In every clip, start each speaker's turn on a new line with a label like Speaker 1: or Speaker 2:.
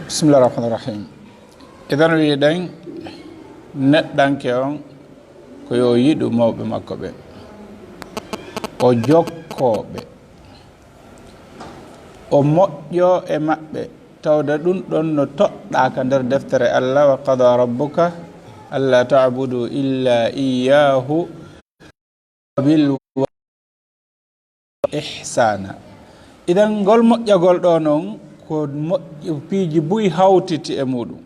Speaker 1: Bismillahirrahmanirrahim. Idan wiɗen neɗɗanke on ko yo yiɗu mawɓe makko ɓe, o jokkoɓe, o moƴƴo e maɓɓe, tawde ɗum ɗon no toɗɗaka nder deftere Allah, wa qada rabbuka alla ta'budu illa iyyahu bil ihsana. Idan ngol moƴƴagol ɗo noon ko moƴƴi piiji buy hawtiti e muɗum,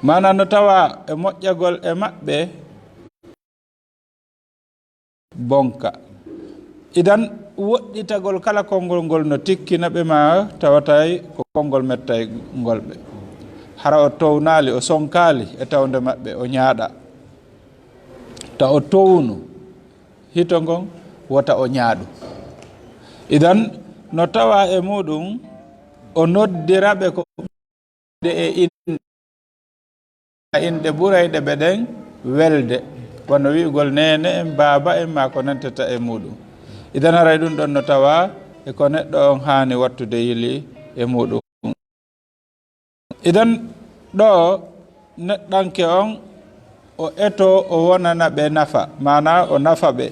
Speaker 1: mana no tawa e moƴƴagol e maɓɓe bonka. Idan woɗɗitagol kala konngol ngol no tikkina ɓe ma tawatay ko konngol mettay ngolɓe. Hara o townali, o sonkali e tawde maɓɓe, o ñaaɗa. Ta o townu hito ngon wota o ñaaɗu. Idan no tawa e muɗum o noddiraɓe ko e inde ɓurayɗe ɓe ɗen welde, wono wi'ugol nene en baaba en ma ko nantata e muɗum. Idan haray ɗum ɗon no tawa e ko neɗɗo on hani wattude yili e muɗum. Idan ɗo neɗɗanke on o eto o wonana ɓe nafa, mana o nafa ɓe,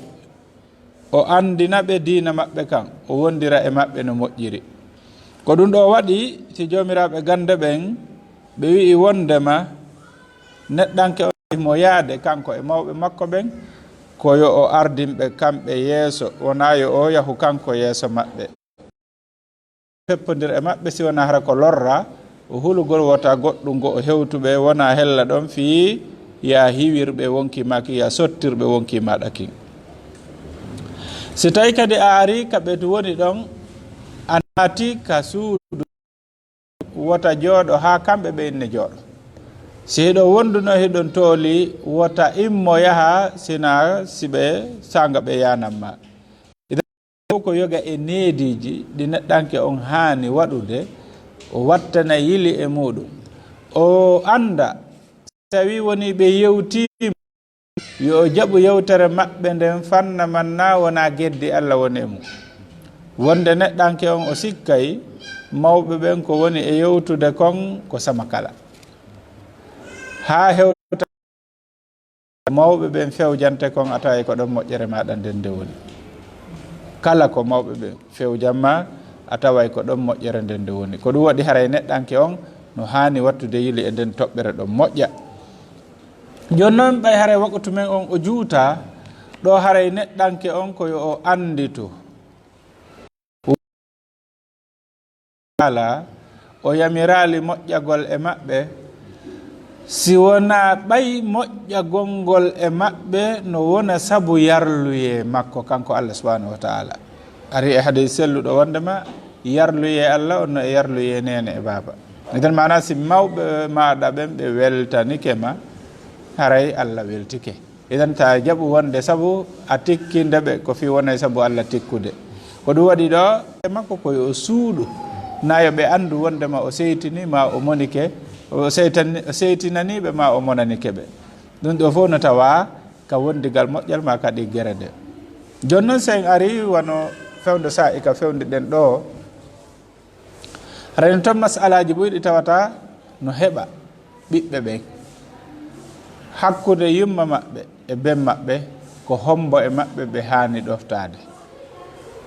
Speaker 1: o andina ɓe diina maɓɓe kan, o wondira e maɓɓe no moƴƴiri. Ko ɗum ɗo waɗi si jomiraɓe gande ɓen ɓe wi'i wondema neɗɗanke o mo yaade kanko e mawɓe makko ɓen ko yo o ardinɓe kamɓe yeeso, wona yo o yahu kanko yeeso maɓɓe. Peppodir e maɓɓe si wona hara ko lorra, o hulugol wota goɗɗum go o hewtuɓe, wona hella ɗon fii ya hiwirɓe wonki maki, ya sottirɓe wonki maɗa kin. Si tawi kadi a ari kaɓe to woni ɗon a naati ka suudu wota jooɗo ha kamɓe ɓe inne jooɗo. Si heɗo wonduno heɗon tooli wota immo yaha sina siɓe sanga ɓe yanamma. Ko yoga e neediji ɗi neɗɗanke on haani waɗude, o wattana yili e muɗum, o anda tawi woni ɓe yewtima yo o jaɓu yewtere maɓɓe nden fanna man na wona geddi Allah woni e mum. Wonde neɗɗanke on o sikkay mawɓe ɓen ko woni e yewtude kon ko sama kala, ha hewta mawɓe ɓen fewjante kon a tawi ko ɗon moƴƴere maɗa nden nde woni. Kala ko mawɓe ɓen fewjanma a taway ko ɗon moƴƴere nden nde woni. Ko ɗum waɗi haray neɗɗanke on no hani wattude yili e nden toɓɓere ɗon moƴƴa. Joni noon ɓay haray wakkatu men on o juuta ɗo, haray neɗɗanke on koyo o anditu ala o yamirali moƴƴagol e maɓɓe, si wona ɓay moƴƴagol ngol e maɓɓe no wona sabu yarluye makko kanko Allah subhanahu wa ta'ala. Ari e hadis selluɗo wondema yarluye Allah onno e yarluye nene e baba. Idan mana si mawɓe maɗa ɓen ɓe weltanike ma, haray Allah weltike. Idan ta jaɓu wonde sabu a tikkinde ɓe ko fi wona sabu Allah tikkude. Ko ɗum waɗi ɗo e makko koyo o suuɗu nayo ɓe andu wondema o seytini ma o monike, o seytinaniɓe ma o monanike ɓe. Ɗum ɗo fof no tawa ka wondigal moƴƴal ma kadi gere nde. Joni noon sen ari wano fewde sa e ka fewde ɗen ɗo, ren toon masalaji ɓuyɗi tawata no heɓa ɓiɓɓe ɓen hakkude yumma maɓɓe e ben maɓɓe ko hombo e maɓɓe ɓe hani ɗoftade.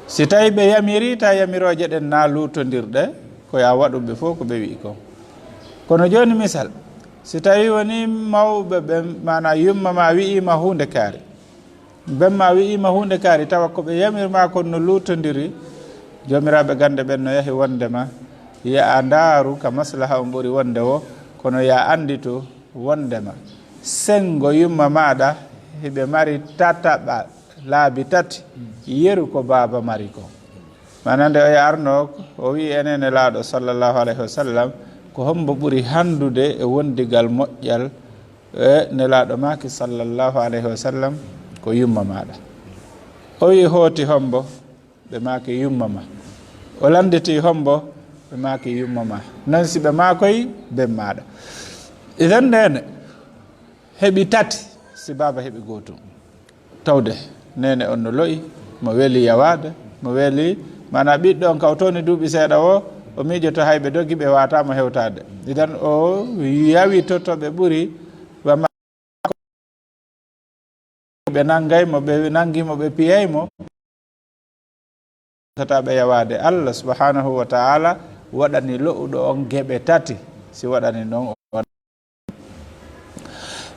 Speaker 1: Si tawi ɓe yamiri ta yamiroje ɗen na lutodirɗe ko ya waɗuɓe fof ko ɓe wi kon. Kono joni misal, si tawi woni mawɓe ɓe mana yumma ma wi'ima hunde kaari, ben ma wi'ima hunde kaari, tawa ko ɓe yamirma kon no lutodiri, jomiraɓe gande ɓen no yahi wondema ya a ndaaru ka maslaha on ɓuri wonde o, kono ya anditu wondema sengo yumma maɗa heɓe mari tataɓa laabi tati yeru ko baba mari ko. Manande o arno o wi enene laaɗo sallallahu alayhi wa sallam ko hombo ɓuri handude e wondigal moƴƴal e nelaɗo maki sallallahu alayhi wa sallam ko yumma maɗa. O wi hooti hombo ɓe maki yumma ma, o landiti hombo ɓe maki yumma ma, non si ɓe makoy ben maɗa. Idan ndene heɓi tati si baba heɓi gotum, tawde nene on no loyi mo weeli yawade, mo weeli mana ɓiɗɗo on kawtoni duuɓi seeɗa o miijoto hayɓe doggi ɓe watama hewtade idan o yawi tottoɓe ɓuuri bama ɓe nanggaymo ɓe nanguimo ɓe piyaymo tataɓe yawade Allah subhanahu wa ta'ala waɗani lo'uɗo on geɓe tati si waɗani noon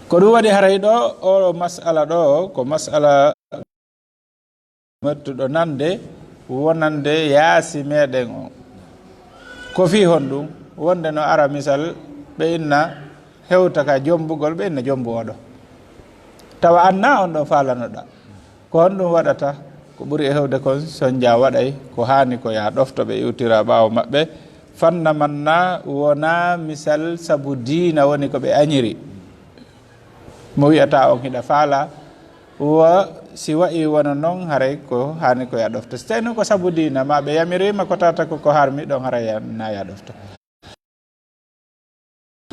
Speaker 1: ko ɗum waɗi haray ɗo o masala ɗo ko masala mettuɗo nande wonande yaasi meɗen o ko fi hon ɗum wonde no ara misal ɓe inna hewta ka jombugol ɓe inna jombu oɗo tawa anna on ɗo falanoɗa ko hon ɗum waɗata ko ɓuri e hewde kon sonja waɗay ko hani ko ya ɗofto ɓe iwtira ɓawo maɓɓe fanna manna wona misal sabu diina woni ko ɓe añiri mo wiyata on hiɗa faala si wa'i wona noon haray ko hani ko ya ɗofta so tawi noon ko sabu diina ma ɓe yamirima ko tata ko harmi ɗon haray na ya ɗofta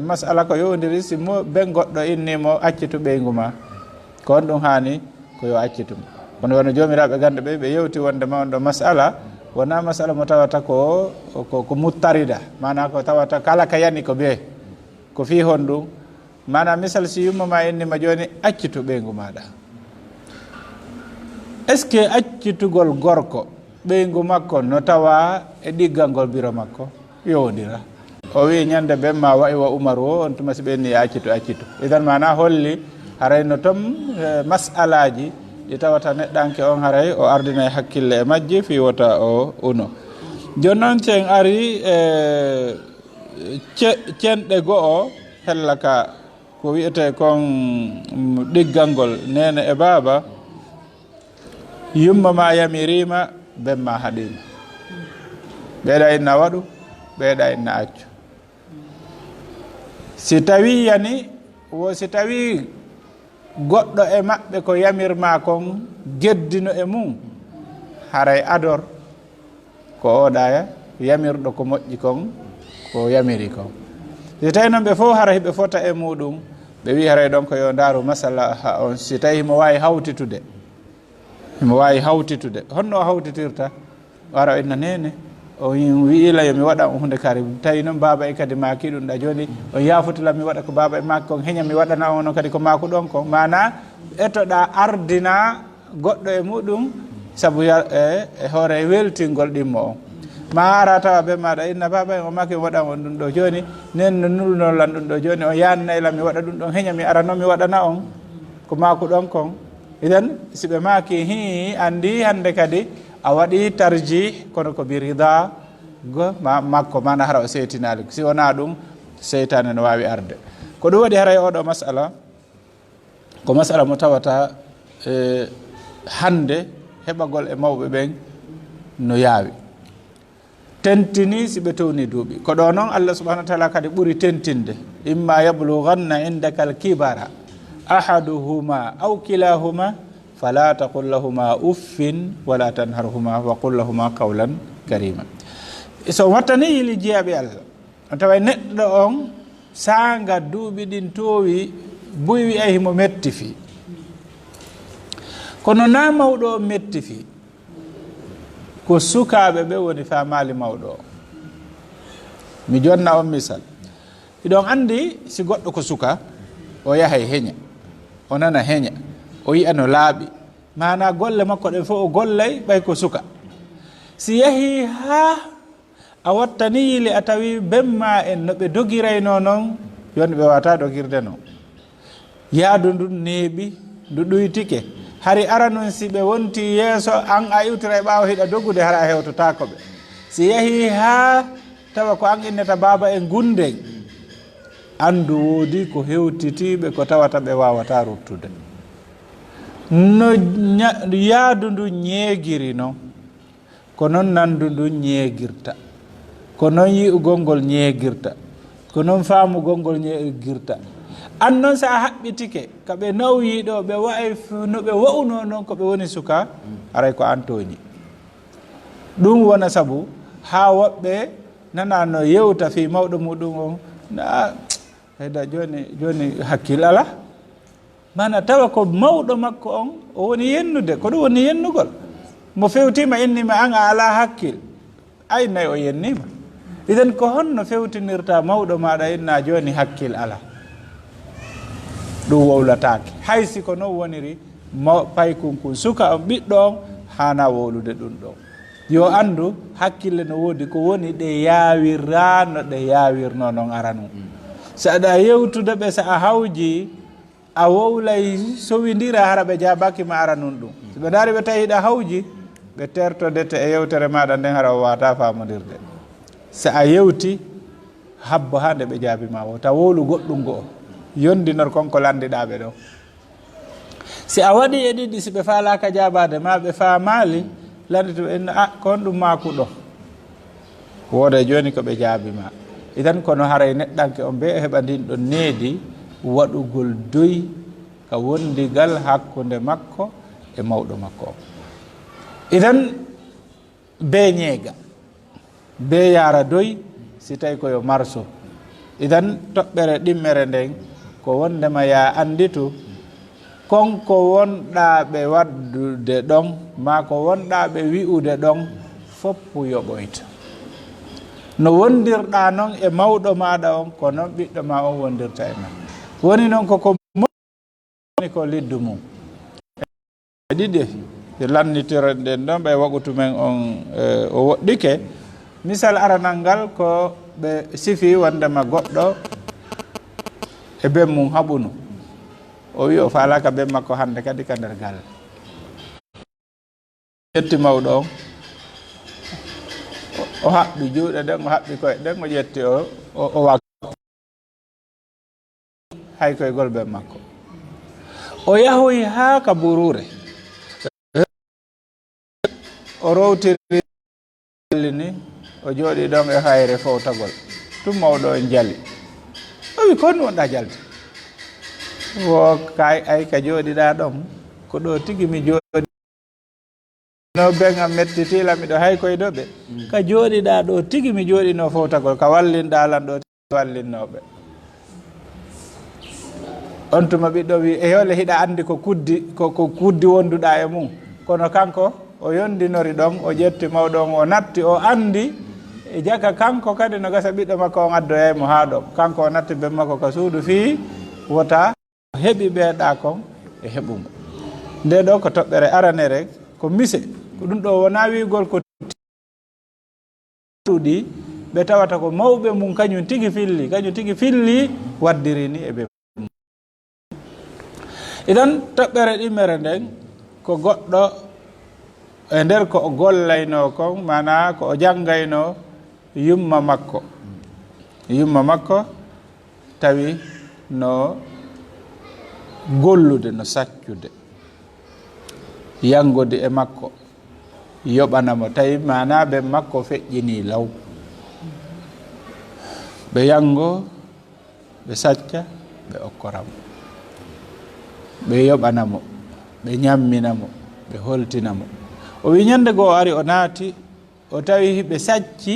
Speaker 1: masala ko yowdiri si mo ɓen goɗɗo innimo accitu ɓeygu ma ko on ɗum hani ko yo accituma kono wono jomiraɓe gande ɓe yewti wonde ma on ɗo masala wona masala mo tawata ko muttarida mana ko tawata kala ka yani ko ɓe ko fi hon ɗum mana misal si yummama innima joni accitu ɓeygu maɗa est ce que accitugol gorko ɓeygu makko no tawa e ɗiggalngol biro makko yowdira o wi ñande ɓen ma wayi wa Umaru o on tuma si ɓenni accitu idan mana holli haray no tom masalaji ɗi tawata neɗɗanke on haray o ardina e hakkille e majji fi wota o uno joni noon cen ari cenɗe go'o hella ka ko wiyete kon ɗiggalngol nene e baaba yumma ma yamirima ben ma haɗima ɓeeɗa inna waɗu ɓeeɗa inna accu si tawi yani si tawi goɗɗo e maɓɓe ko yamirma kon geddino e mum haray ador ko oɗaya yamirɗo ko moƴƴi kon ko yamiri kon si tawi noon ɓe fof hara hiɓe fota e muɗum ɓe wi haray ɗon ko yo ndaru masala on si tawi himo wawi hawtitude honno o hawtitirta o ara o inna nene o wiila yomi waɗa hunde kari tawi noon baba e kadi maki ɗum ɗa joni o yafutila mi waɗa ko baba e maki kon heña mi waɗana ono kadi ko maku ɗon kon mana etoɗa ardina goɗɗo e muɗum saabu e hoore weltingol ɗimmo on ma ara tawa ɓe maɗa inna baba en o maki mi waɗan on ɗum ɗo joni nen no nulnolan ɗum ɗo joni o yannayla mi waɗa ɗum ɗon heña mi arano mi waɗana on ko maku ɗon kon idan si ɓe maki andi hande kadi a waɗi tarji kono ko birida go makko mana hara o seytinali si wona ɗum seytane no wawi arde ko ɗum waɗi haray oɗo masala ko masala mo tawata hande heɓagol e mawɓe ɓen no yaawi tentini si ɓe towni duuɓi ko ɗo noon Allah subahanahu wa taala kadi ɓuri tentinde imma yablughanna indaka al kibara ahaduhuma aw kilahuma fala taqul lahuma uffin wala tanharhuma wa qul lahuma qawlan karima so wattani yili jeyaɓe Allah on tawa neɗɗo on sanga duuɓi ɗin towi buy wi ay himo mettifi kono na mawɗo o mettifi ko sukaɓe ɓe woni famali mawɗo o mi jonna on misal iɗon andi si goɗɗo ko suka o yahay heña o nana heña o yiya no laaɓi mana golle makko ɗen fof o gollay ɓay ko suka si yahi ha a wattani yili a tawi bemma en no ɓe dogirayno noon yoni ɓe wata dogirde noon yaadu ndu neeɓi ndu ɗuytike hari ara noon si ɓe wonti yeeso an a iwtira e ɓaawa hiɗa doggude hara a hewtotako ɓe si yahi ha tawa ko an inneta baaba en gunden andu woodi ko hewtitiɓe ko tawata ɓe wawata ruttude no yaadu ndu ñeegiri noon ko noon nandu ndu ñeegirta ko noon yi'ugol ngol ñeegirta ko noon faamugol ngol ñeegirta an noon sa haɓɓitike kaɓe nawyiɗo ɓe wayi no ɓe wa'uno noon ko ɓe woni suka aray ko an tooñi ɗum wona sabu ha woɓɓe nana no yewta fi mawɗo muɗum on na hayda joni hakkil ala mana tawa ko mawɗo makko on o woni yennude ko ɗum woni yennugol mo fewtima innima an a ala hakkil ay nayi o yennima iden ko honno fewtinirta mawɗo maɗa inna joni hakkil ala ɗum wowlatake haysi ko non woniri paykunkun suka on ɓiɗɗo on hana wowlude ɗum ɗo yo andu hakkille no woodi ko woni ɗe yawirra no ɗe yawirno noon aranu so aɗa yewtude ɓe so a hawji a wowlay sowidira hara ɓe jabakima aranun ɗum so ɓe daari ɓe tawi ɗa hawji ɓe tertodete e yewtere maɗa nden hara o wata famodirde so a yewti habbo ha nde ɓe jaabima o taw wowlu goɗɗum go o yondinor konko landiɗaɓe ɗo si a waɗi e ɗiɗi si ɓe falaka jabade ma ɓe famali landito en kon ɗum makuɗo wooda joni ko ɓe jaabima idan kono haray neɗɗanke on be e heɓa ndin ɗon needi waɗugol doy ka wondigal hakkude makko e mawɗo makko o idan be ñeega be yara doy si tawi koyo marso idan toɓɓere ɗimmere nden ko wondema ya anditu konko wonɗa ɓe waddude ɗon ma ko wonɗa ɓe wi'ude ɗon foppu yoɓoyta no wondirɗa noon e mawɗo maɗa on ko noon ɓiɗɗo ma on wondirta e ma woni noon koko moni ko liddu mum e ɗiɗi lannitiro ɗen ɗon ɓe waɓutu men on o woɗɗike misal aranal ngal ko ɓe sifi wondema goɗɗo e ben mum haɓunu o wi o falaka ben makko hande kadi ka nder galle ƴetti mawɗo on o haɓɓi juuɗe ɗen o haɓɓi koye ɗen o ƴetti o wak hay koye ben makko o yahoyi ha ka burure o rowtiri ni o jooɗi ɗon e hayre fowtagol tum mawɗo en jali o wi kon wonɗa jalde wo kay ay ka jooɗiɗa ɗon ko ɗo tigi mi jooɗi no ben am mettitila miɗo hay koye ɗo ɓe ka jooɗiɗa ɗo tigi mi jooɗino fowtagol ka wallinɗa lan ɗo wallinnoɓe on tuma ɓiɗɗo wi e yole hiɗa andi ko kuddi wonduɗa e mum kono kanko o yondinori ɗon o ƴetti mawɗo on o natti o andi e jaka kanko kadi no gasa ɓiɗɗo makko on addoyaymo ha ɗo kanko o natti ben makko ka suudu fi wota heɓi ɓeeɗa kon e heɓumo nde ɗo ko toɓɓere aranere ko mise ko ɗum ɗo wona wigol ko ɗuɗi ɓe tawata ko mawɓe mum kañum tigi filli waddiri ni e ɓe idan toɓɓere ɗimmere nden ko goɗɗo e nder ko o gollayno kon mana ko o janngayno yumma makko tawi no gollude no saccude yangude e makko yoɓanamo tawi mana ɓe makko feƴƴini law ɓe yango ɓe sacca ɓe okkoramo ɓe yoɓanamo ɓe ñamminamo ɓe holtinamo o wi ñande goo o ari o naati o tawi ɓe sacci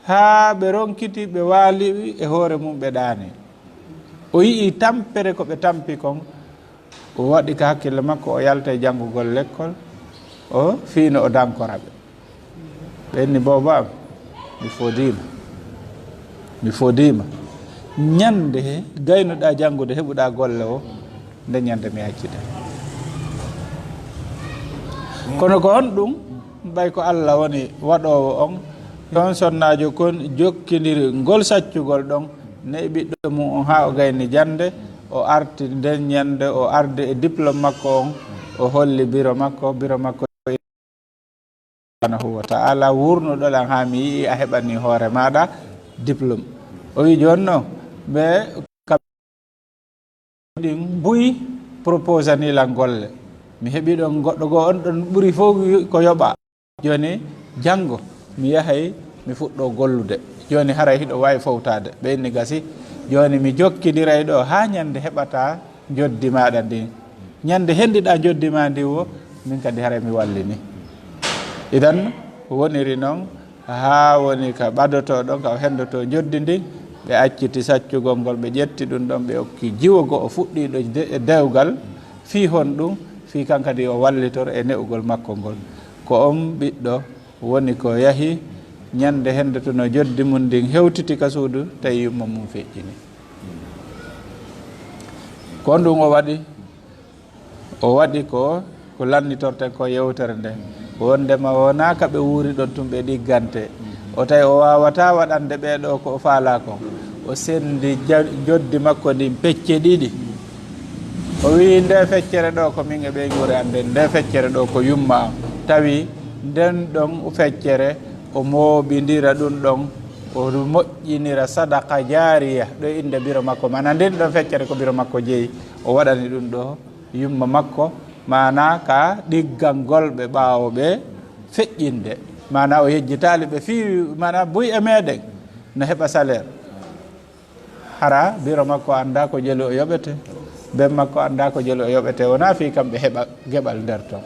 Speaker 1: ha ɓe ronkiti ɓe waali e hoore mum ɓe ɗaani o yii tampere ko ɓe tampi kon o waɗi ka hakkille makko o yalta e janngugol l'école o fiino o dankora ɓe ɓenni boba am mi fodima ñande he gaynuɗa janngude heɓuɗa golle o nde ñande mi accida kono ko on ɗum mbay ko Allah woni waɗowo on ɗon sonnajo kon jokkidiri ngol saccugol ɗon ne ɓiɗɗo mum on ha o gayni jande o arti nden ñande o arde e diplôme makko on o holli biro makko subhanahu wa ta'ala wurnuɗolan ha mi yii a heɓani hoore maɗa diplôme o wi joni noon ɓe ɗin mbuyi propose anilan golle mi heɓi ɗon goɗɗo goo on ɗon ɓuuri fof ko yoɓa joni janngo mi yahay mi fuɗɗo gollude joni haray hiɗo wawi fowtade ɓenni gasi joni mi jokkidiray ɗo ha ñande heɓata joddi maɗa ndin ñande hendiɗa joddi ma ndi wo min kadi haray mi wallini idan woniri noon ha woni ka ɓadoto ɗon ka hendoto joddi ndin ɓe acciti saccugol ngol ɓe ƴetti ɗum ɗon ɓe okki jiwogo o fuɗɗiɗo dewgal fi hon ɗum fi kankadi o wallitor e ne'ugol makko ngol ko on ɓiɗɗo woni ko yahi ñande hende to no joddi mum ndin hewtiti ka suudu tawi yumma mum feƴƴini ko ndun o waɗi ko lannitorten ko yewtere nde wondema wona ka ɓe wuuri ɗon tum ɓe ɗiggante o tawi o wawata waɗande ɓeɗo ko o faala ko o sendi joddi makko ndin pecce ɗiɗi o wi nde feccere ɗo ko min e ɓe guure ande nde feccere ɗo ko yumma am tawi nden ɗon feccere o mooɓidira ɗum ɗon o moƴƴinira sadaka jariya ɗo inde biro makko mana nden ɗon feccere ko biro makko jeeyi o waɗani ɗum ɗo yumma makko mana ka ɗiggal ngol ɓe ɓawoɓe feƴƴinde mana o yejjitali ɓe fiwi mana buy e meɗen no heɓa salaire hara biro makko anda ko jeli o yoɓete ben makko anda ko jeli o yoɓete wona fi kamɓe heɓa geɓal nder ton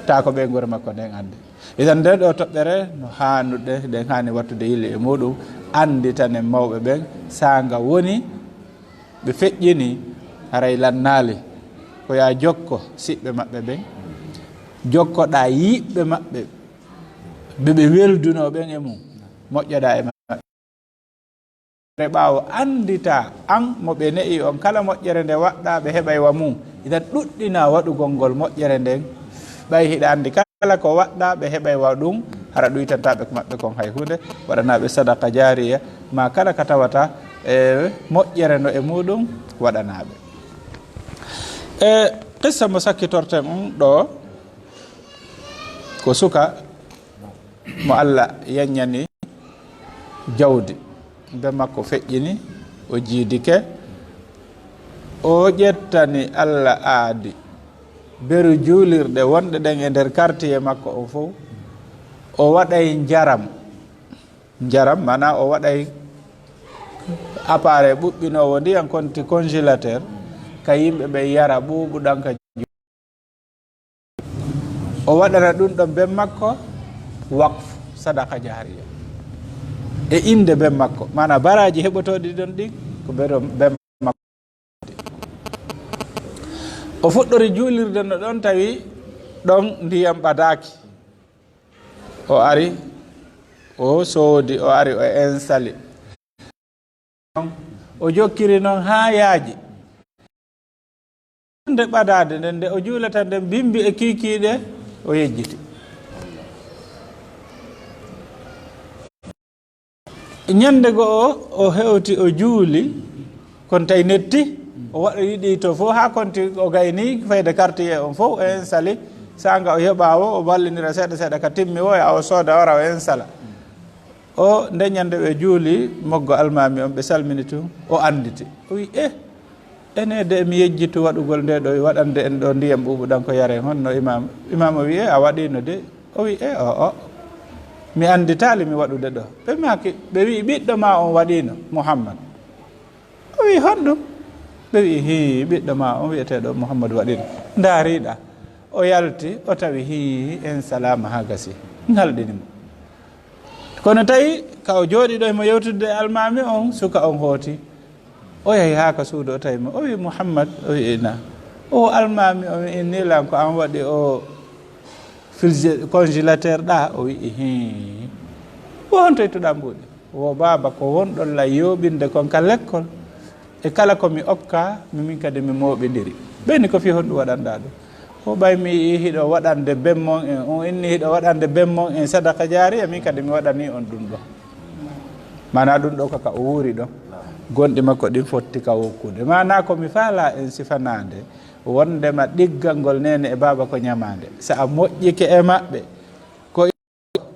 Speaker 1: ta ko ɓe guure makko nden andi idan nde ɗo toɓɓere no hannuɗe ɗen hani wattude yille e muɗum anditanen mawɓe ɓen sanga woni ɓe feƴƴini haray lannali ko ya jokko siɓɓe maɓɓe ɓen jokkoɗa yiɓɓe maɓɓe ɓeɓe weldunoɓen e mum moƴƴoɗa e maɓɓe ɓawo andita an moɓe ne'i on kala moƴƴere nde waɗɗa ɓe heɓay wa mum idan ɗuɗɗina waɗugol ngol moƴƴere nden ɓay hiɗa andi kala ko waɗɗa ɓe heɓay wa ɗum hara ɗuytantaɓe ko maɓɓe kon hay hunde waɗanaɓe sadaka jariya ma kala ka tawata e moƴƴere no e muɗum waɗanaɓe qissa mo sakkitorten ɗo ko suka mo Allah yanñani jawdi be makko feƴƴini o jiidike o ƴettani Allah aadi beru juulirɗe wonɗe ɗen e nder quartier makko o fof o waɗay njaram mana o waɗay appareil ɓuɓɓinowo ndiyan konti congélateur ka yimɓe ɓe yara ɓuuɓuɗan ka o waɗana ɗum ɗon ben makko waqf sadaka jariya e inde ben makko mana baraji heɓotoɗi ɗon ɗin ko ben makko o fuɗɗori juulirde no ɗon tawi ɗon ndiyam ɓadaki o ari o soodi o ari o installé o jokkiri noon ha yaaji nde ɓadade nden nde o juulata nden bimbi e kikiɗe o yejjiti ñande go o hewti o juuli kon tawi netti o waɗa yiɗi to fof ha konti o gayni fayde quartier on fof o installé sanga o heɓawo o ballinira seeɗa seeɗa ka timmi o ya o sooda ora o installa o nde ñande ɓe juuli moggo almami on ɓe salmini tum o anditi o wi ene de mi yejjitu waɗugol nde ɗo waɗande en ɗo ndiyam ɓuuɓuɗan ko yare honno imam o wi a waɗino de o wi o mi anditali mi waɗude ɗo ɓe maki ɓe wi ɓiɗɗo ma on waɗino Mouhammad o wi honɗum ɓe wi hi ɓiɗɗo ma on wiyeteɗo Mouhammad waɗino daariɗa o yalti o tawi hi en salama ha gasi ngalɗinimo kono tawi ka o jooɗiɗo emo yewtude almami on suka on hooti o yahi ha ka suudu o tawimo o wi Mouhammad o wi ina o almami o innilan ko an waɗi o congélateur ɗa o wi hi o hon toytuɗa mbuɗi wo baba ko wonɗon la yoɓinde kon ka lekkol e kala komi okka mimin kadi mi moɓidiri ɓeyni ko fi honɗum waɗanɗa ɗum o ɓay mi hiɗo waɗande bemmon en on inni hiɗo waɗande bemmon en sadaka jaari min kadi mi waɗani on ɗum ɗo mana ɗum ɗo kaka o wuuri ɗon gonɗi makko ɗin fotti ka wokkude mana komi faala en sifanade wondema ɗiggal ngol nene e baba ko ñamade sa a moƴƴike e maɓɓe ko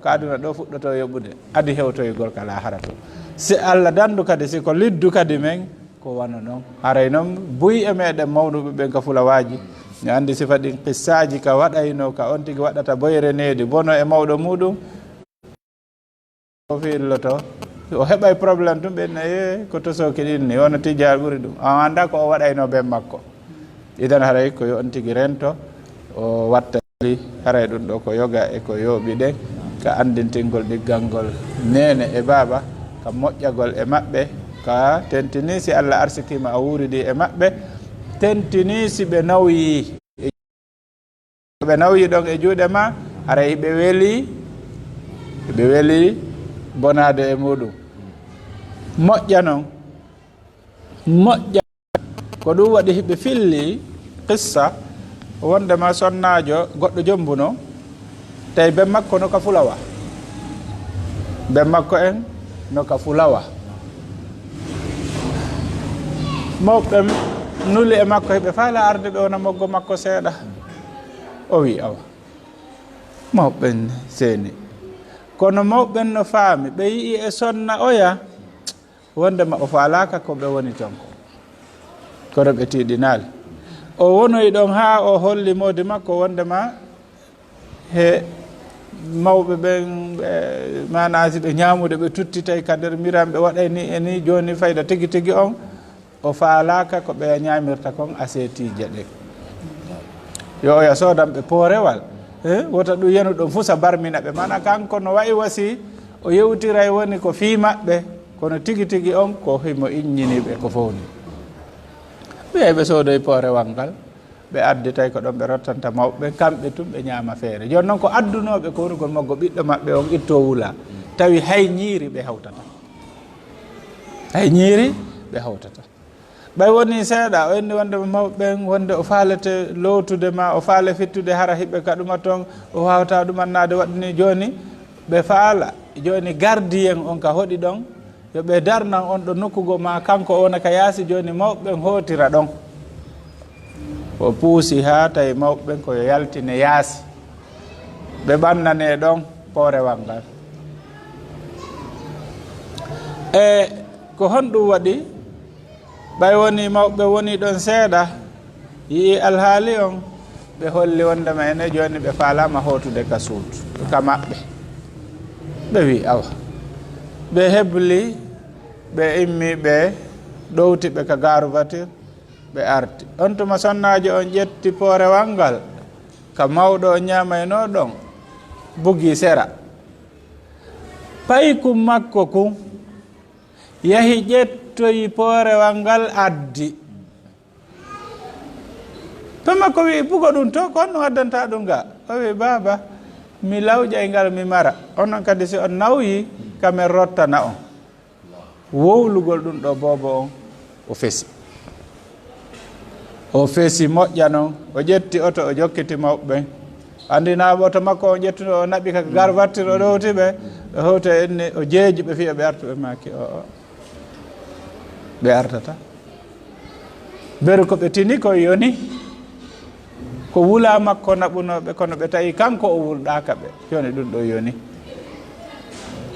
Speaker 1: aduna ɗo fuɗɗoto yoɓude adi hewtoygol kala harato si Allah dandu kadi siko liddu kadi men ko wana noon haray noon buy e meɗen mawnuɓe ɓen ka fulawaji mi andi sifa ɗin qissaji ka waɗayno ka on tigui waɗata boyre needi bono e mawɗo muɗum o filloto o heɓay probléme tum ɓenne ko tosoki ɗinni wono tijjal ɓuuri ɗum a anda ko o waɗayno ben makko idan haray ko yo on tigui rento o wattali haray ɗum ɗo ko yoga e ko yooɓi ɗen ka andintingol ɗiggal ngol nene e baba ka moƴƴagol e maɓɓe ka tentini si Allah arsikima a wuuridi e maɓɓe tentini si ɓe nawyi ɗon e juuɗe ma ara ɓe weli bonade e muɗum moƴƴa noon moƴƴa ko ɗum waɗi hiɓe filli qissa wondema sonnajo goɗɗo jombuno tawi ben makko no ka fulawa ben makko en no ka fulawa mawɓe nuli e makko heɓe faala arde ɓe wona moggo makko seeɗa o wi awa mawɓen seeni kono mawɓen no faami ɓe yii e sonna oya wondema o faalaka ko ɓe woni ton kono ɓe tiiɗinaali o wonoyi ɗon haa o holli modi makko wondema he mawɓe ɓen manasi ɓe ñaamude ɓe tuttitay ka nder miram ɓe waɗay ni e ni jooni fayda tigi tigi on o faalaka ko ɓe ñaamirta kon asetije ɗe yo oya soodanɓe poorewal wota ɗum yenu ɗon fusa barmina ɓe mana kanko no wayi wasi o yewtiray woni ko fii maɓɓe kono tigi tigi on ko himo iññiniɓe ko fowni ɓe ɓe soodoy poorewal ngal ɓe addi tay ko ɗon ɓe rottanta mawɓe kamɓe tum ɓe ñaama feere joni noon ko addunoɓe ko woni gon moggo ɓiɗɗo maɓɓe on itto wula tawi hay ñiiri ɓe hawtata hay ñiiri ɓe hawtata ɓay woni seeɗa o inni wonde mawɓen wonde o faalete lowtude ma o faale fittude hara hiɓɓe ka ɗuma toon o wawata ɗumannade waɗni joni ɓe faala joni gardien on ka hoɗi ɗon yoɓe darnan on ɗo nokkugo ma kanko ona ka yaasi joni mawɓen hootira ɗon o puusi ha tawi mawɓen koyo yaltine yaasi ɓe ɓannane ɗon poorewal ngal e ko honɗum waɗi ɓay woni mawɓe woni ɗon seeɗa yii alhaali on ɓe holli wondema ene joni ɓe faalama hootude ka suudu ka maɓɓe ɓe wi awa ɓe hebli ɓe immi ɓe ɗowti ɓe ka gaaru voiture ɓe arti on tuma sonnajo on ƴetti poorewal ngal ka mawɗo o ñamayno ɗon bugi sera payi kum makko kum yahi ƴettoyi poorewal ngal addi to makko wi bugo ɗum to ko onno waddanta ɗum ga o wi baba mi lawƴay ngal mi mara onon kadi si on nawyi kamen rottana on wowlugol ɗum ɗo boobo on o feesi moƴƴa noon o ƴetti oto o jokkiti mawɓe andinaɓe oto makko o ƴettuno o naɓi kaka gar wattir o ɗowti ɓe o hewta enni o jeeji ɓe fiya ɓe artu ɓe maki o ɓe artata beru ko ɓe tini ko yoni ko wula makko naɓunoɓe kono ɓe tawi kanko o wulɗaka ɓe joni ɗum ɗo yoni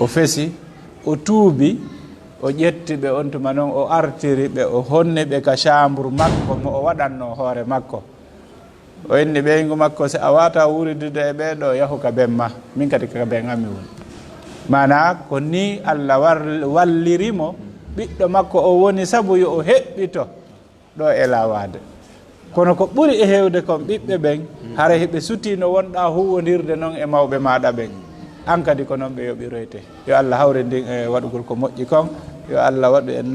Speaker 1: o feesi o tuubi o ƴetti ɓe on tuma noon o artiri ɓe o honni ɓe ka chambre makko mo o waɗanno hoore makko o inni ɓeygu makko si a wata wuridude e ɓeɗo yahu ka ben ma min kadi kaka ben ami woni mana ko ni Allah wallirimo ɓiɗɗo makko o woni sabu yo o heɓɓito ɗo e lawade kono ko ɓuri e hewde kon ɓiɓɓe ɓen hara heɓe sutino wonɗa huwodirde noon e mawɓe maɗa ɓen an kadi ko noon ɓe yoɓiroyte yo Allah hawre ndin e waɗugol ko moƴƴi kon yo Allah waɗu en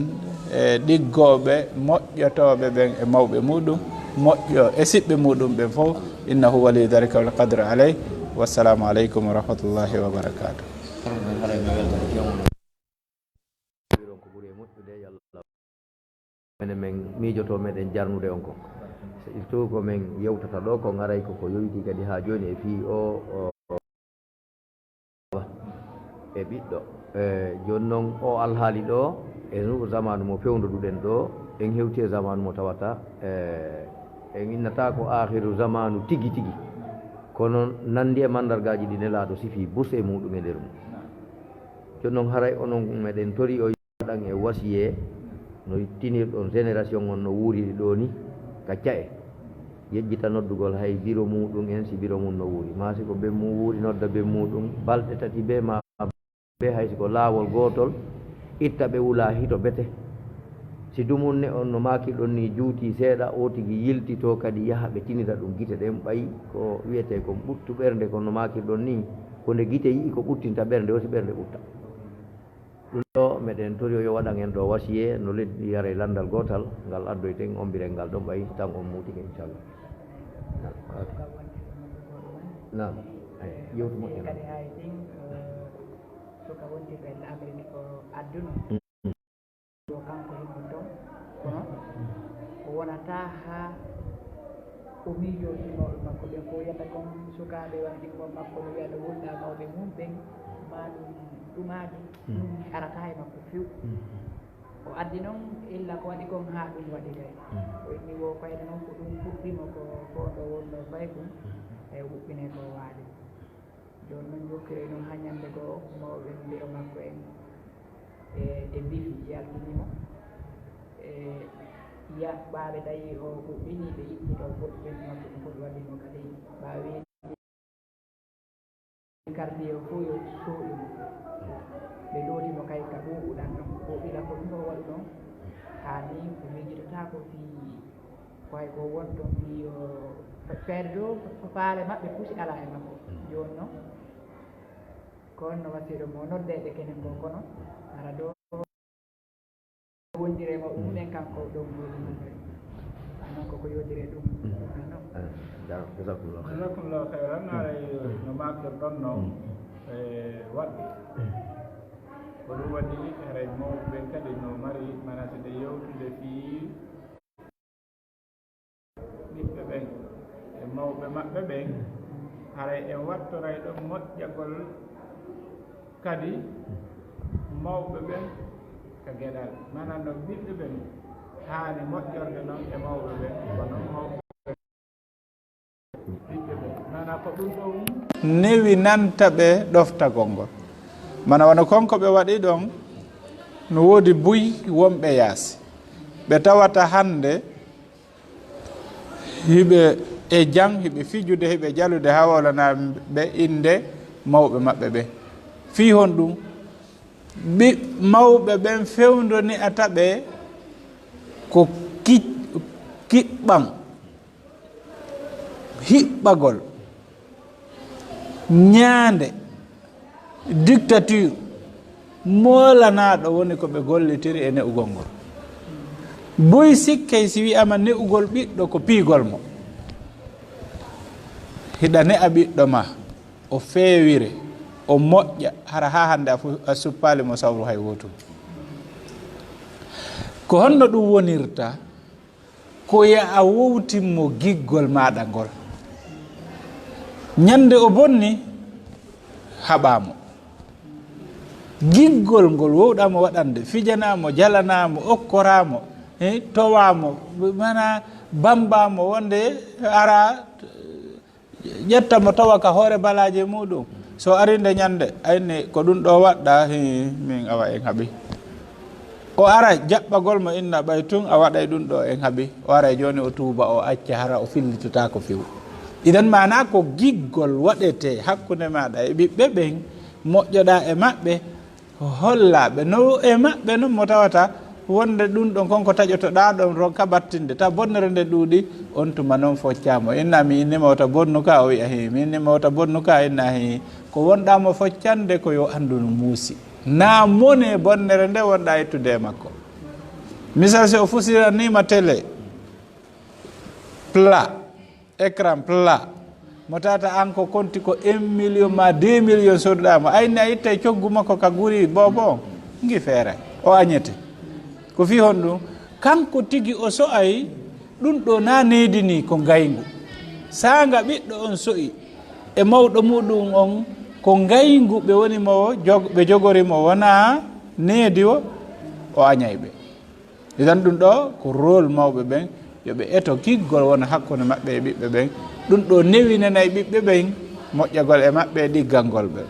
Speaker 1: e ɗiggoɓe moƴƴotoɓe ɓen e mawɓe muɗum moƴƴo e siɓɓe muɗum ɓen fof innahu wali dhalika wal qadre aley wassalamu aleykum wa rahmatullahi wa barakatuh
Speaker 2: menen men miijoto meɗen jarnude on ko surtout ko men yewtata ɗo ko garay koko yoyti kadi ha joni e fii o e ɓiɗɗo joni noon o alhaali ɗo e nu zamanu mo fewndoɗuɗen ɗo en hewti e zamanu mo tawata en innata ko akhiru zamanu tigi tigi kono nandi e mandargaji ɗi nelaɗo sifi bus e muɗum e nder mum joni noon haray onon meɗen tori o waɗan e wasiye no tinirɗon génération on no wuuri ɗo ni kacca e yejjita noddugol hay biro muɗum en si biro mum no wuuri ma si ko ɓen mum wuuri nodda ɓen muɗum balɗe tati be ma ɓe hay siko laawol gotol itta ɓe wula hito bete si dumunne on no makirɗon ni juuti seeɗa o tigi yiltito kadi yaha ɓe tinira ɗum gite ɗen ɓayi ko wiyete ko ɓuttu ɓernde kono makirɗon ni ko nde gite yii ko ɓuttinta ɓernde o si ɓernde ɓutta ɗum ɗo meɗen tori yo waɗan en ɗo wasiye no leddi yara e landal gotal ngal addoyten ombiren ngal ɗon ɓayi tan on muutike inchallah nam yewtu moƴƴo
Speaker 3: kadi hay ɗin suka wontirɓe laamrini ko adduna o kanko himmo ton kono o wonata ha o miijoji mawɓe makko ɓen ko yiyata kon sukaɓe wona ɗimmon makko no wiyata wulɗa mawɓe mum ɓen ma ɗumaji ɗum arata e makko few o addi noon illa ko waɗi kon ha ɗum waɗi kay o inni wo fayde noon ko ɗum fuɗɗima ko ɗo wonno fay ɗum e wuɓɓine ko waali joni noon jokkire noon ha ñande ko mawɓe mbiro makko en e bifi yaltinimo ya ɓaaɓe tawi o huɓɓini ɓe ittito goɗɗo ɓen makko ɗum fof waɗimo kadi ɓaawi kardi o fof yo sooɗimo ɓe lootimo kay ka ɓuuɓuɗan ɗon ɓuuɓila ko ɗum o waɗi ɗon hani ko mijitata ko fi koy ko won ɗon fi feere ɗo faale maɓɓe pusi ala e makko joni noon kono no wasiɗo mo noddeɓe kenen ko kono ara ɗo wondirema umen kanko ɗo muɗum non koko yodire ɗum non
Speaker 1: jasakumllahu khairan aray no makirɗon noon e waɗɗi ko ɗum waɗi haray mawɓe ɓen kadi no mari manasede yewtude fi ɓiɓɓe ɓen e mawɓe maɓɓe ɓen haray en wattoray ɗon moƴƴagol kadi mawɓe ɓen ka geɗal manan no ɓiɓɓe ɓen haani moƴƴorde noon e mawɓe ɓen kono mawɓe ɓiɓɓe ɓen mana ko ɗum ɗon newi nanta ɓe ɗoftagol ngol mana wona konko ɓe waɗi ɗon no woodi buy wonɓe yaasi ɓe tawata hannde hiɓe e jang hiɓe fijude hiɓe jalude ha wolanaɓe inde mawɓe maɓɓe ɓe fi hon ɗum mawɓe ɓen fewndoni ataɓe ko kiɓɓan hiɓɓagol ñaande dictature molanaɗo woni ko ɓe gollitiri e ne'ugol ngol boy sikkay si wiyama ne'ugol ɓiɗɗo ko piigol mo hiɗa ne'a ɓiɗɗo ma o feewire o moƴƴa hara ha hande a suppali mo sawru hay wotum ko honno ɗum wonirta ko ya a wowtinmo giggol maɗa ngol ñande o bonni haɓamo giggol ngol wowɗamo waɗande fijanamo jalanamo okkoramo towamo mana bambamo wonde ara ƴettamo tawa ka hoore balaje muɗum so arinde ñande ayni ko ɗum ɗo waɗɗa min awa en haaɓi o ara jaɓɓagol mo inna ɓay tun a waɗay ɗum ɗo en haaɓi o ara joni o tuuba o acca hara o fillitata ko few idan mana ko giggol waɗete hakkude maɗa e ɓiɓɓe ɓen moƴƴoɗa e maɓɓe hollaɓe no e maɓɓe noon mo tawata wonde ɗum ɗon konko taƴotoɗa ɗon ronka battinde ta bonnere nde ɗuuɗi on tuma noon foccamo inna mi innima wota bonnu ka o wiya mi innima wota bonnu ka inna ko wonɗamo foccande ko yo andu no muusi na mone bonnere nde wonɗa ettude e makko misal si o fusiranima télé plat écran plat mo tata an ko konti ko 1 million ma 2 million soduɗamo ayni a itta e coggu makko ka guri bobo ngi feere o añete ko fi hon ɗum kanko tigi o so'ay ɗum ɗo na needini ko ngayngu sanga ɓiɗɗo on so'i e mawɗo muɗum on ko ngayngu ɓe woni mo ɓe jogorimo wona needi o añayɓe idan ɗum ɗo ko rôle mawɓe ɓen yoɓe eto kiggol wona hakkude maɓɓe e ɓiɓɓe ɓen ɗum ɗo newinana e ɓiɓɓe ɓen moƴƴagol e maɓɓe e ɗiggangol ɓe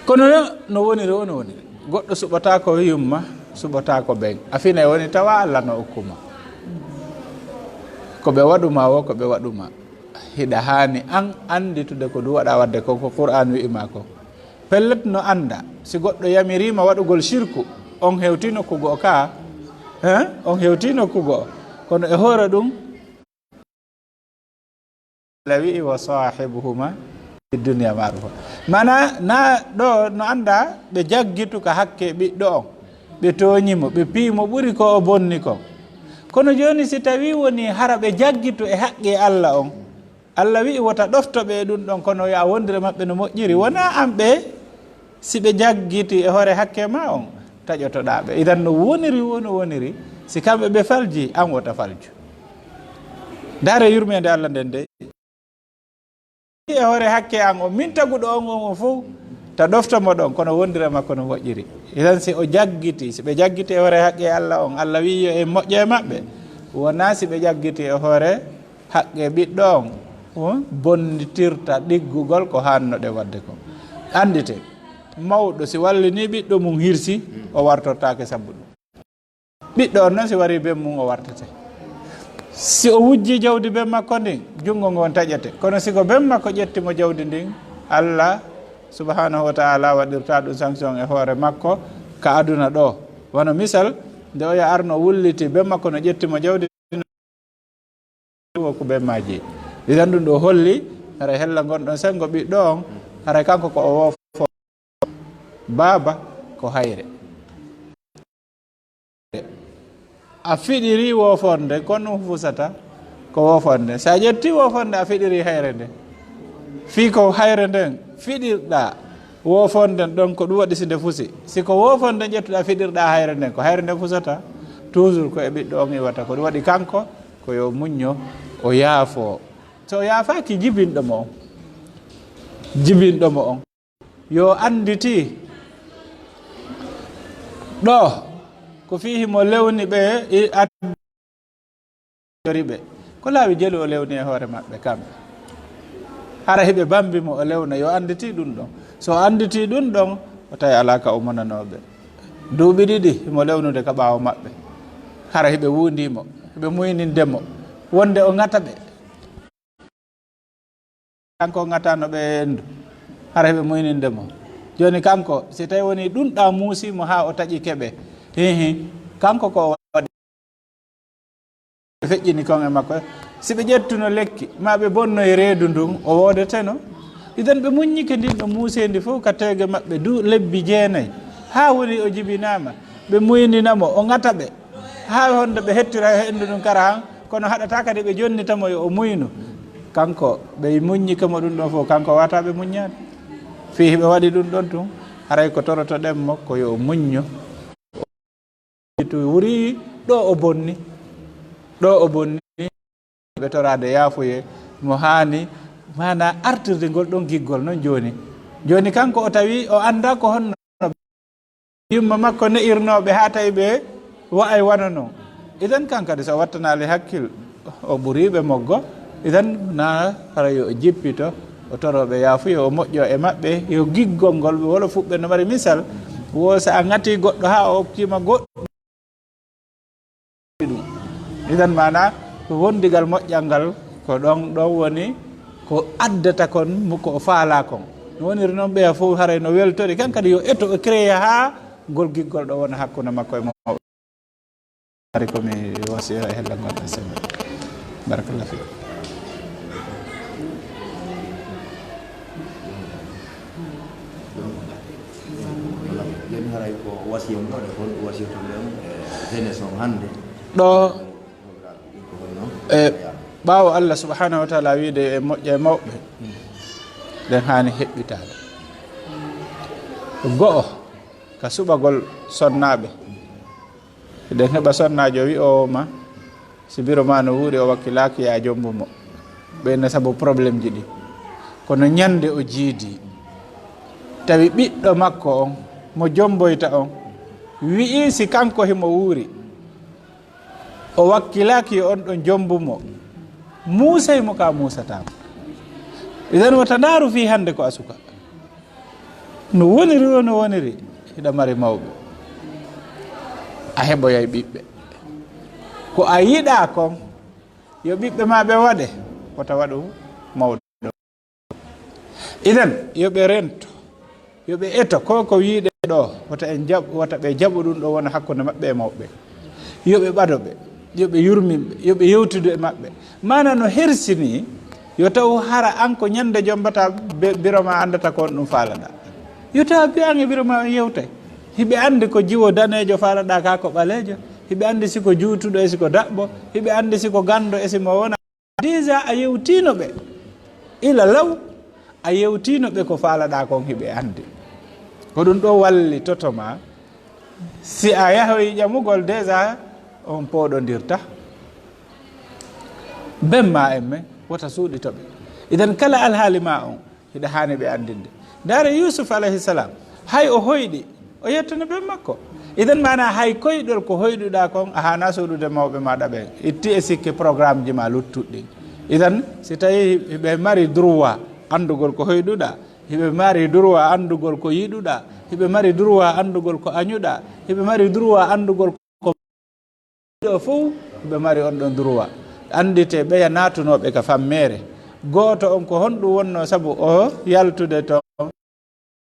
Speaker 1: kono no woniri ono woniri goɗɗo suɓata ko yumma suɓata ko ɓen afina e woni tawa Allah no okkuma ko ɓe waɗuma wo ko ɓe waɗuma hiɗa hani an anditude ko ɗum waɗa wadde ko Qur'an wi'ima ko pellet no anda si goɗɗo yamirima waɗugol shirku on hewti nokkugo ka on hewti nokkugo kono e hoore ɗum la wi'i wa sahibuhuma fi dunya ma'rufa mana na ɗo no anda ɓe jaggitu ka hakke ɓiɗɗo on ɓe toñimo ɓe piimo ɓuri ko o bonni kon kono joni si tawi woni hara ɓe jaggitu e haqqe Allah on Allah wi wota ɗoftoɓe ɗum ɗon kono ya wondire maɓɓe no moƴƴiri wona am ɓe si ɓe jaggiti e hoore hakke ma on taƴotoɗaɓe idan no woniri si kamɓe ɓe falji an wota falju ndaare yurmede Allah nden de e hoore hakke an o min taguɗo on fof ta ɗoftomo ɗon kono wondire makko no moƴƴiri idan si o jaggiti si ɓe jaggiti e hoore haqqe Allah on Allah wi yo e moƴƴe maɓɓe wona si ɓe jaggiti e hoore haqqe ɓiɗɗo on bonnitirta ɗiggugol ko hannoɗe wadde ko andite mawɗo si wallini ɓiɗɗo mum hirsi o wartortake sabbu ɗum ɓiɗɗo on noon si wari be mum o wartate si o wujji jawdi be makko ndin junngo ngon taƴete kono siko be makko ƴettimo jawdi ndin Allah subhanahu wa ta'ala waɗirta ɗum sanction e hoore makko ka aduna ɗo wono misal nde o ya arno wulliti be makko no ƴettimo jawdi ko be maji idan ɗum ɗo holli haray hella gonɗon sengo ɓiɗɗo on haray kanko ko o wofo baaba ko hayre a fiɗiri wofonde kono ɗum fusata ko wofonde sa ƴetti wofonde a fiɗiri hayre nde fii ko hayre nden fiɗirɗa wofonden ɗon ko ɗum waɗi si nde fusi siko wofonde ƴettuɗa fiɗirɗa hayre nden ko hayre nden fusata toujours ko e ɓiɗɗo on iwata ko ɗum waɗi kanko ko yo muñño o yaafo so o yaafaki jibinɗomo on yo anditi ɗo ko fihi mo lewni ɓe atori ɓe ko laawi jeli o lewni e hoore maɓɓe kamɓe hara heɓe bambimo o lewna yo anditi ɗum ɗon so anditi ɗum ɗon o tawi alaka o monanoɓe duuɓi ɗiɗi mo lewnude ka ɓaawo maɓɓe hara heɓe wundimo heɓe muynindemo wonde o ŋata ɓe kanko ŋatano ɓe endu hara heɓe muynindemo joni kanko si tawi woni ɗum ɗa muusimo ha o taƴi keɓe kanko ko waɗi feƴƴini kon e makko si ɓe ƴettuno lekki ma ɓe bonno e reedu ndun o wodeteno idan ɓe muññike ndin ɗo muusendi fof ka tewge maɓɓe du lebbi 9 ha woni o jibinama ɓe muyninamo o ŋata ɓe ha honde ɓe hettira hendu ɗum kara han kono haɗata kadi ɓe jonnitamo yo o muynu kanko ɓe muññikemo ɗum ɗon fof kanko wata ɓe muññade fi ɓe waɗi ɗum ɗon tun haray ko torotoɗenmo ko yo muñño to wuri ɗo o bonni ɓe torade yaafuye mo hani mana artirde ngol ɗon giggol noon joni kanko o tawi o anda ko honno yumma makko ne'irnoɓe ha tawi ɓe wa'ay wana noon idan kankadi so wattanali hakkil o ɓuriɓe moggo idan na hara yo jippito o toroɓe yaafuye o moƴƴo e maɓɓe yo giggol ngol ɓe wolo fuɓɓe no mari misal wo sa a ŋati goɗɗo ha o hokkima goɗɗo ɗum idan mana ko wondigal moƴƴal ngal ko ɗon woni ko addata kon ko o faala kon no woniri noon ɓeya fof haray no weltori kan kadi yo eto o créé ha ngol giggol ɗo wona hakkude makko e mawɓe ari komi wasira e hella gonɗa sembe barakallah fi
Speaker 2: joni haray ko wasiyom ɗo ɗe kon wasiyto lem jeunesse on hande
Speaker 1: ɗo e ɓaawo Allah subhanahu wa taala wiide e moƴƴe e mawɓe ɗen hani heɓɓitade go'o ka suɓagol sonnaɓe eɗen heɓa sonnajo wi o ma si biro ma no wuuri o wakkilaki ya jombumo ɓeyne saabu probléme ji ɗi kono ñande o jiidi tawi ɓiɗɗo makko on mo jomboyta on wi'i si kanko himo wuuri o wakkilaki on ɗon jombumo muusaymo ka muusatamo idan wata ndaaru fi hande ko asuka no woniri hiɗa mari mawɓe a heɓoyay ɓiɓɓe ko a yiɗa kon yo ɓiɓɓe ma ɓe waɗe wata waɗu mawɗo idan yoɓe rento yoɓe eto ko wiiɗe ɗo wata ɓe jaɓu ɗum ɗo wona hakkude maɓɓe e mawɓe yoɓe ɓadoɓe yoɓe yurminɓe yoɓe yewtude e maɓɓe mana no hersini yo taw hara an ko ñande jombata biro ma andata ko on ɗum faalaɗa yo taw biyan e biro ma on yewtay hiɓe andi ko jiwo danejo faalaɗa ka ko ɓalejo hiɓe andi siko juutuɗo e siko daɓɓo hiɓe andi siko gando e simo wona déjà a yewtino ɓe ila law a yewtino ɓe ko faalaɗa kon hiɓe andi ko ɗum ɗo walli totoma si a yahoyi ƴamugol déjà on pooɗodirta bemma en men wota suuɗitoɓe idan kala alhaali ma on hiɗa hani ɓe andinde ndaare Yusuf alayhi salam hay o hoyɗi o yettano ɓen makko idan mana hay koyɗol ko hoyɗuɗa kon a hana suuɗude mawɓe maɗa ɓen itti e sikke programme ji ma luttuɗɗi idan si tawi ɓe mari droit andugol ko hoyɗuɗa hiɓe mari droit andugol ko yiɗuɗa hiɓe mari droit andugol ko añuɗa hiɓe mari droit andugol ko ɗo fof hiɓe mari on ɗon droit andite ɓeya natunoɓe ka fammere goto on ko honɗum wonno saabu o yaltude to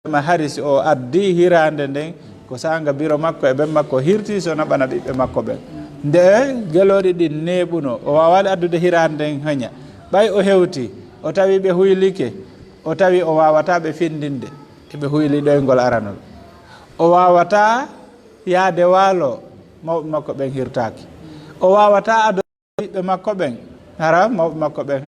Speaker 1: ma harisi o addi hirande nden ko sanga biro makko e ɓen makko hirti so naɓana ɓiɓɓe makko ɓen nde geloɗi ɗi neɓuno o wawali addude hirande nden heña ɓay o hewti o tawi ɓe huylike o tawi o wawata ɓe findinde eɓe huyli ɗoygol aranol o wawata yaade waalo mawɓe makko ɓen hirtaki o wawata ado ɓiɓɓe makko ɓen hara mawɓe makko ɓen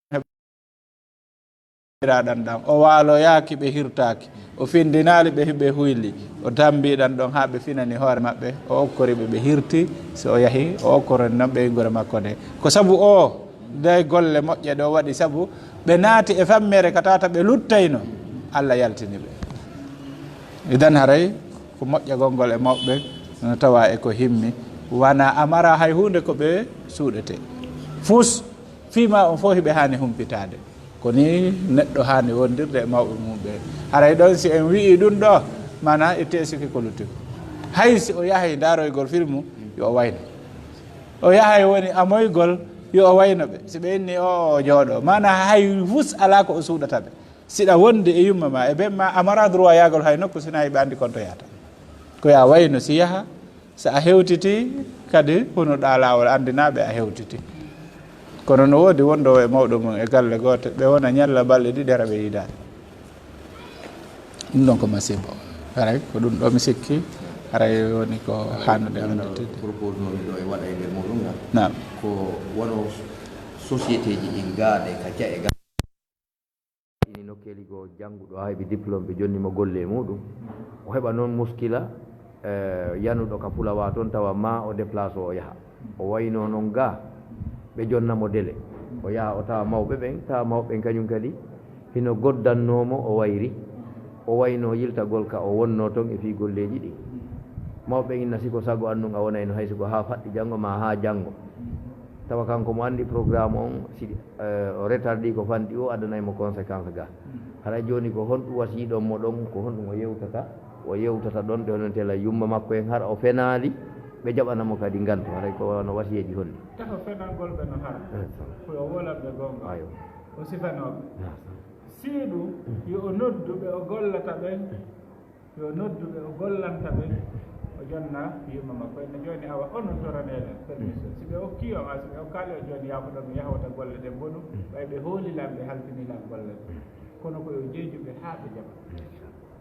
Speaker 1: heɓiraɗan ɗan o waalo yaaki ɓe hirtaki o findinali ɓe ɓe huyli o dambiɗan ɗon ha ɓe finani hoore maɓɓe o okkoriɓe ɓe hirti so o yahi o okkorani noon ɓeygore makko nde ko saabu o nde golle moƴƴe ɗo waɗi saabu ɓe naati e fammere ka tawata ɓe luttayno Allah yaltini ɓe idan haray ko moƴƴagol ngol e mawɓe no tawa e ko himmi wana amara hay hunde ko ɓe suuɗete fus fima on fof hiɓe hani humpitade ko ni neɗɗo hani wondirde e mawɓe mumɓe haray ɗon si en wii ɗum ɗo mana itte e sikki ko lutti hay si o yahay daroygol filmu yo o wayno o yahay woni amoygol yo o wayno ɓe si ɓe inni o jooɗo mana hay fus ala ko o suuɗata ɓe siɗa wonde e yumma ma e ɓen ma amara droit yagol hay nokku sina yiɓe andi konto yata ko ya wayno si yaha so a hewtiti kadi hunoɗa lawol andinaɓe a hewtiti kono no woodi wonɗo e mawɗo mum e galle gote ɓe wona ñalla balɗe ɗiɗi ara ɓe yidade ɗum ɗon ko masibo haray ko ɗum ɗo mi sikki haray woni ko hannude anditide
Speaker 2: propose nomi ɗo e waɗa e nder muɗum ga
Speaker 1: nam
Speaker 2: ko wono société ji ɗi gaaɗe ka ca e ini nokkeli ko jannguɗo ha heɓi diplôme ɓe jonnimo golle e muɗum o heɓa noon muskila yanuɗo ka pulawa toon tawa ma o déplace o yaha o wayno noon ga ɓe jonnamo délai o yaha o tawa mawɓe ɓen tawa mawɓe ɓen kañum kadi hino goddannomo o wayri o wayno yiltagol ka o wonno toon e fi golleji ɗi mawɓe ɓen inna siko sago anndu a wonayno hay siko ha faɗɗi janngo ma ha janngo tawa kanko mo anndi programme on si o retardi ko fanɗi o adanaymo conséquence ga haɗa joni ko honɗum wasiɗon mo ɗon ko honɗum o yewtata ɗon ɗe hono tela yumma makko en har o fenaali ɓe jaɓanamo kadi ngantu haɗay ko no wasiyeji holli
Speaker 1: tawa fenalgol ɓe no hara koyo wolanɓe gonga
Speaker 2: ayo
Speaker 1: o sifanoɓe siiɗu yo o nodduɓe o gollata ɓen yo nodduɓe o gollanta ɓen o jonna yumma makko enne joni awa onotoranele permission si ɓe okki o si ɓe okkali o joni yakoɗo mi yahota golle ɗe bonu ɓay ɓe hoolilam ɓe haltinilam golle ɗe kono koyo jeejuɓe ha ɓe jaɓa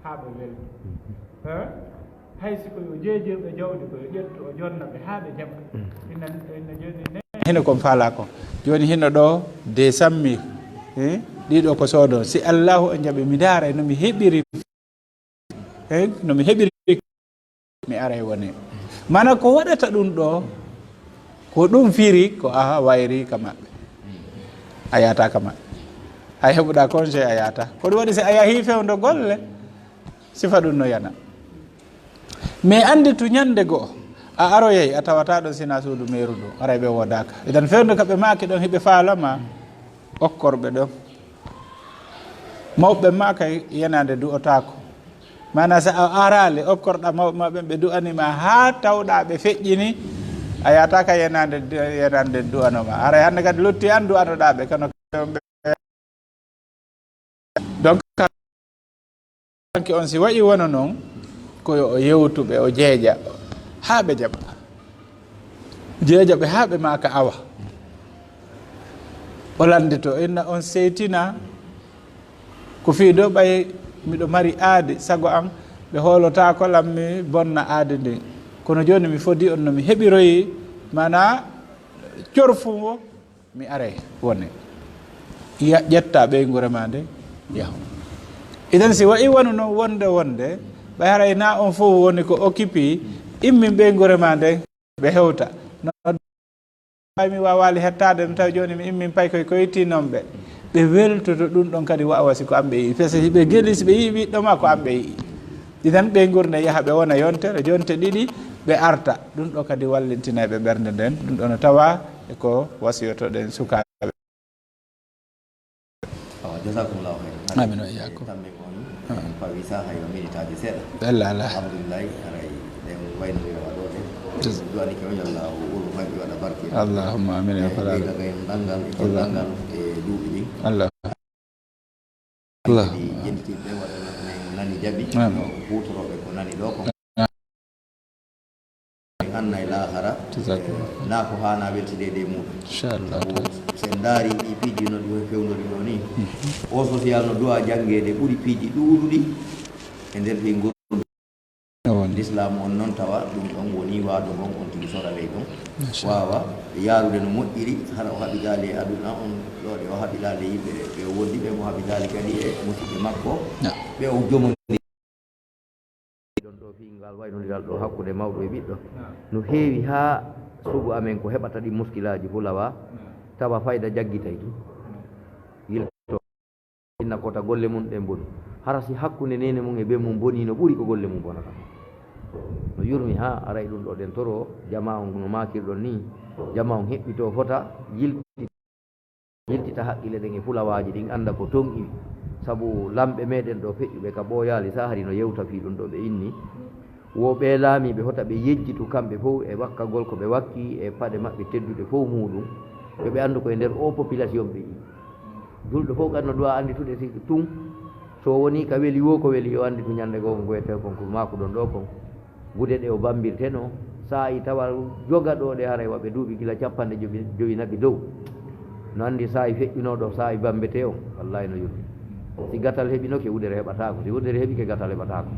Speaker 1: ha ɓe welɗi hay siko yo jeejirɓe jawdi koyo ƴettu o jonna ɓe ha ɓe jaɓa enne joni hino kon faala kon joni hino ɗo de sammi ɗiɗo ko soodo si allahu o jaɓi mi daara nomi heɓiri nomi heɓiri mi ara woni mana ko waɗata ɗum ɗo ko ɗum firi ko a wayri ka maɓɓe a yata ka maɓɓe a heɓuɗa congé a yata ko ɗum waɗi si a yahi fewdo golle sifa ɗum no yana mais andi tu ñande goo a aroyey a tawata ɗon sina suudu meru ɗo aray ɓe wodaka idan fewdo kaɓe maki ɗon hiɓe faalama okkorɓe ɗon mawɓe ma kay yenade du'otako mana so a arali okkorɗa mawɓe ma ɓen ɓe du'anima ha tawɗa ɓe feƴƴini a yata ka yenade du'anoma aray hande kadi lutti an du'anoɗa ɓe kono donc kanki on si waɗi wona noon koyo o yewtuɓe o jeeƴa ha ɓe jaɓa jeejaɓe ha ɓe maka awa o landito inna on seytina ko fiido ɓay miɗo mari aadi sago am ɓe hoolota kolam mi bonna aadi ndi kono joni mi fodi on no mi heɓiroyi mana corfugo mi aray woni ƴetta ɓeygure ma nde yahu idan si wayi wonu noon wonde ɓe haray na on fof woni ko occupé immin ɓeygure ma nde ɓe hewta mi wawali hettade no tawi joni mi immin pay koye koytinon ɓe weltoto ɗum ɗon kadi wawa si ko amɓe yii par ce que ɓe gueɗi si ɓe yii ɓiɗɗo ma ko amɓe yii idan ɓeygurde yaaha ɓe wona yontere jonte ɗiɗi ɓe arta ɗum ɗo kadi wallintinaɓe ɓerde nden ɗum ɗo no tawa e ko wasiyotoɗen sukaɓe
Speaker 2: jasakumllahu khairan
Speaker 1: amin wa iyyakum
Speaker 2: tammi on fawi saha yo minitaji seeɗa
Speaker 1: Allah
Speaker 2: alhamdulillahi aray ɗen waynoyo waɗo de duwani ke Allah ulu faɓi waɗa barke
Speaker 1: allahumma amin ya rabbal alamin
Speaker 2: daga en ɗangal e jellal e duuɓi ɗi
Speaker 1: Allah
Speaker 2: ɗi jentiɓe waɗa men nani jaɓi hutoroɓe ko nani ɗo ko anna e lahara na ko hana weltidede muɗum inchallah sen daari ɗi piiji no ɗi fewnori ɗo ni o social no duwa janggede ɓuuri piiji ɗuuɗuɗi e nder ɓi gonɗu l'islam on noon tawa ɗum ɗon woni waɗo gon on tigi sora ley ɗon wawa yaarude no moƴƴiri hara o haɓidali e aduna on ɗoɗe o haɓidali yimɓe ɓe woddi ɓe mo haɓidali kadi e musidɓe makko ɓe o jomodi ɗon ɗo fingal waynodiral ɗo hakkude mawɗo e ɓiɗɗo no heewi ha sugu amen ko heɓata ɗi muskilaji fulawa tawa fayda jaggitay tu yilto inna kota golle mum ɗen boni hara si hakkude nene mum e be mum boni no ɓuuri ko golle mum bonata no yurmi ha aray ɗum ɗo ɗen toro jama on no makirɗon ni jama on heɓɓito fota yiltita haqqille ɗen e fulawaji ɗin anda ko ton iwi sabu lamɓe meɗen ɗo feƴƴuɓe ka ɓooyali sa hari no yewta fi ɗum ɗo ɓe inni wo ɓe laamiɓe hota ɓe yejjitu kamɓe fof e wakkagol ko ɓe wakki e paɗe maɓɓe teddude fof muɗum ɓe andu koye nder o population ɓe yi julɗo fof kadi no duwa anditude si tun so woni ka weeli wo ko weeli yo anditu ñande goo ko goyete kon ko maku ɗon ɗo kon gude ɗe o bambirte no sa i tawa joga ɗo ɗe haray waɓe duuɓi gila capanɗe joyi naɓi dow no andi sa i feƴƴunoɗo sa i bambete o wallahi no yurmi si gatal heɓinoke wudere heɓatako si wudere heɓi ke gatal heɓatako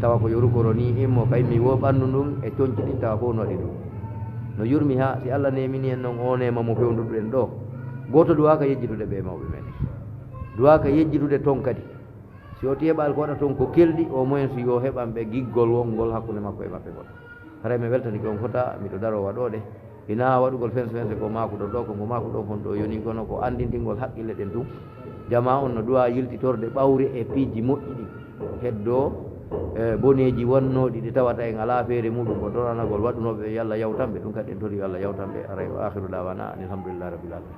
Speaker 2: tawa ko yorukoro ni immo kaymi wo ɓandu ndun e coñci ɗin tawa fof no waɗi ɗum no yurmi ha si Allah nemini en noon o nema mo fewnduɗen ɗo goto duwaka yejjitude ɓe mawɓe meɗen duwaka yejjitude toon kadi si o teɓal ko waɗa toon ko kelɗi au moins si yo heɓan ɓe giggol wongol hakkude makko e maɓɓe gol haray mi weltani on fota miɗo daro waɗode ina waɗugol fense ko makuɗo ɗo ko makuɗo kon ɗo yoni kono ko andintingol haqqille ɗen tum jama on no duwa yiltitorde ɓawri e piiji moƴƴi ɗi heddo boneji wonnoɗi ɗi tawata en ala feere muɗum ko doranagol waɗunoɓe yo Allah yawtanɓe ɗum kadi en tori yo Allah yawtanɓe aray wa akhiru dawana alhamdulillahi rabbil alamin